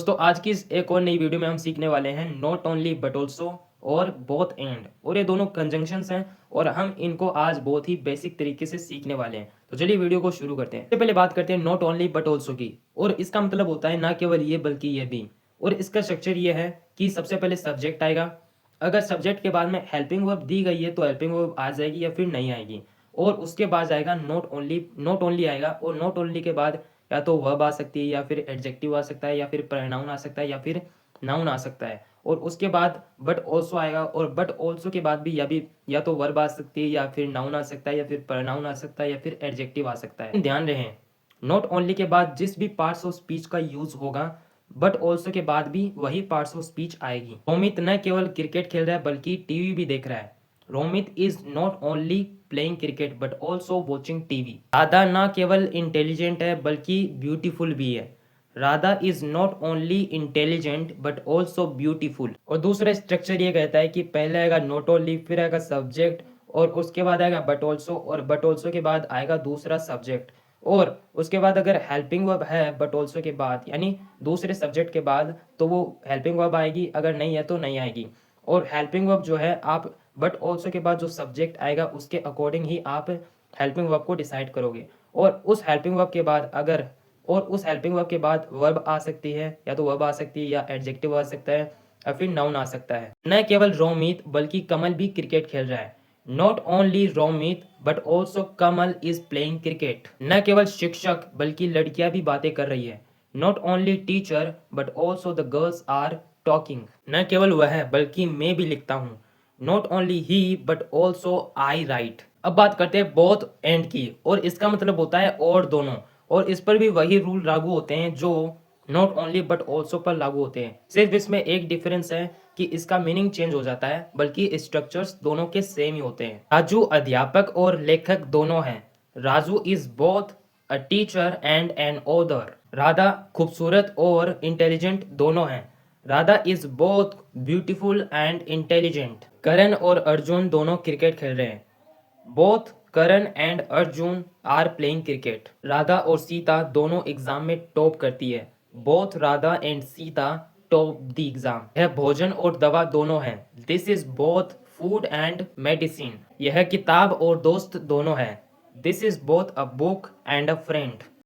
दोस्तों आज की इस एक और नई वीडियो में हम सीखने वाले हैं नॉट ओनली बट ऑल्सो और बोथ एंड, और ये दोनों कंजंक्शंस हैं और हम इनको आज बहुत ही बेसिक तरीके से सीखने वाले हैं। तो चलिए वीडियो को शुरू करते हैं। सबसे पहले बात करते हैं नॉट ओनली बट ऑल्सो की, और इसका मतलब होता है ना केवल ये बल्कि ये भी। और इसका स्ट्रक्चर ये है कि सबसे पहले सब्जेक्ट आएगा, अगर सब्जेक्ट के बाद में हेल्पिंग वर्ब दी गई है तो हेल्पिंग वर्ब आ जाएगी या फिर नहीं आएगी, और उसके बाद आएगा नॉट ओनली आएगा, और नॉट ओनली के बाद या तो वर्ब आ सकती है या फिर एडजेक्टिव आ सकता है या फिर प्रोनाउन आ सकता है या फिर नाउन आ सकता है, और उसके बाद बट ऑल्सो आएगा, और बट ऑल्सो के बाद भी या तो वर्ब आ सकती है या फिर नाउन आ सकता है या फिर प्रोनाउन आ सकता है या फिर एडजेक्टिव आ सकता है। ध्यान रहे नॉट ओनली के बाद जिस भी पार्ट्स ऑफ स्पीच का यूज होगा बट ऑल्सो के बाद भी वही पार्ट्स ऑफ स्पीच आएगी। रोमित न केवल क्रिकेट खेल रहा है बल्कि टीवी भी देख रहा है। Romit is not only playing cricket but also watching TV. Radha न केवल इंटेलिजेंट है बल्कि ब्यूटीफुल भी है। Radha is not only intelligent but also beautiful. और दूसरा स्ट्रक्चर ये कहता है कि पहले आएगा नॉट ओनली, फिर आएगा सब्जेक्ट, और उसके बाद आएगा बट ऑल्सो, और बट ऑल्सो के बाद आएगा दूसरा सब्जेक्ट, और उसके बाद अगर हेल्पिंग वर्ब है बट ऑल्सो के बाद यानी दूसरे सब्जेक्ट के बाद तो वो हेल्पिंग वर्ब आएगी, अगर नहीं है तो नहीं आएगी। और हेल्पिंग वर्ब जो है आप बट ऑल्सो के बाद जो सब्जेक्ट आएगा उसके अकॉर्डिंग ही आप हेल्पिंग वर्ब को डिसाइड करोगे। और उस हेल्पिंग वर्ब के बाद उस हेल्पिंग वर्ब के बाद वर्ब आ सकती है, या तो वर्ब आ सकती है या एडजेक्टिव आ सकता है या फिर नाउन आ सकता है। न केवल रोमित बल्कि कमल भी क्रिकेट खेल रहा है। Not only Romit but also Kamal is playing cricket. न केवल शिक्षक बल्कि लड़कियां भी बातें कर रही है। Not only teacher but also the girls are talking. न केवल वह बल्कि मैं भी लिखता हूँ। Not only he but also I write. अब बात करते हैं बोथ एंड की, और इसका मतलब होता है और दोनों, और इस पर भी वही रूल लागू होते हैं जो नॉट ओनली बट ऑल्सो पर लागू होते हैं। सिर्फ इसमें एक डिफरेंस है कि इसका मीनिंग चेंज हो जाता है, बल्कि स्ट्रक्चर्स दोनों के सेम ही होते हैं। राजू अध्यापक और लेखक दोनों हैं। Raju is both a teacher and an author. Radha खूबसूरत और इंटेलिजेंट दोनों हैं। Radha is both beautiful and intelligent. Karan और अर्जुन दोनों क्रिकेट खेल रहे हैं। Both Karan and Arjun are playing cricket. Radha और सीता दोनों एग्जाम में टॉप करती है। Both Radha and Sita top the exam. यह भोजन और दवा दोनों हैं। This is both food and medicine. यह किताब और दोस्त दोनों है। This is both a book and a friend.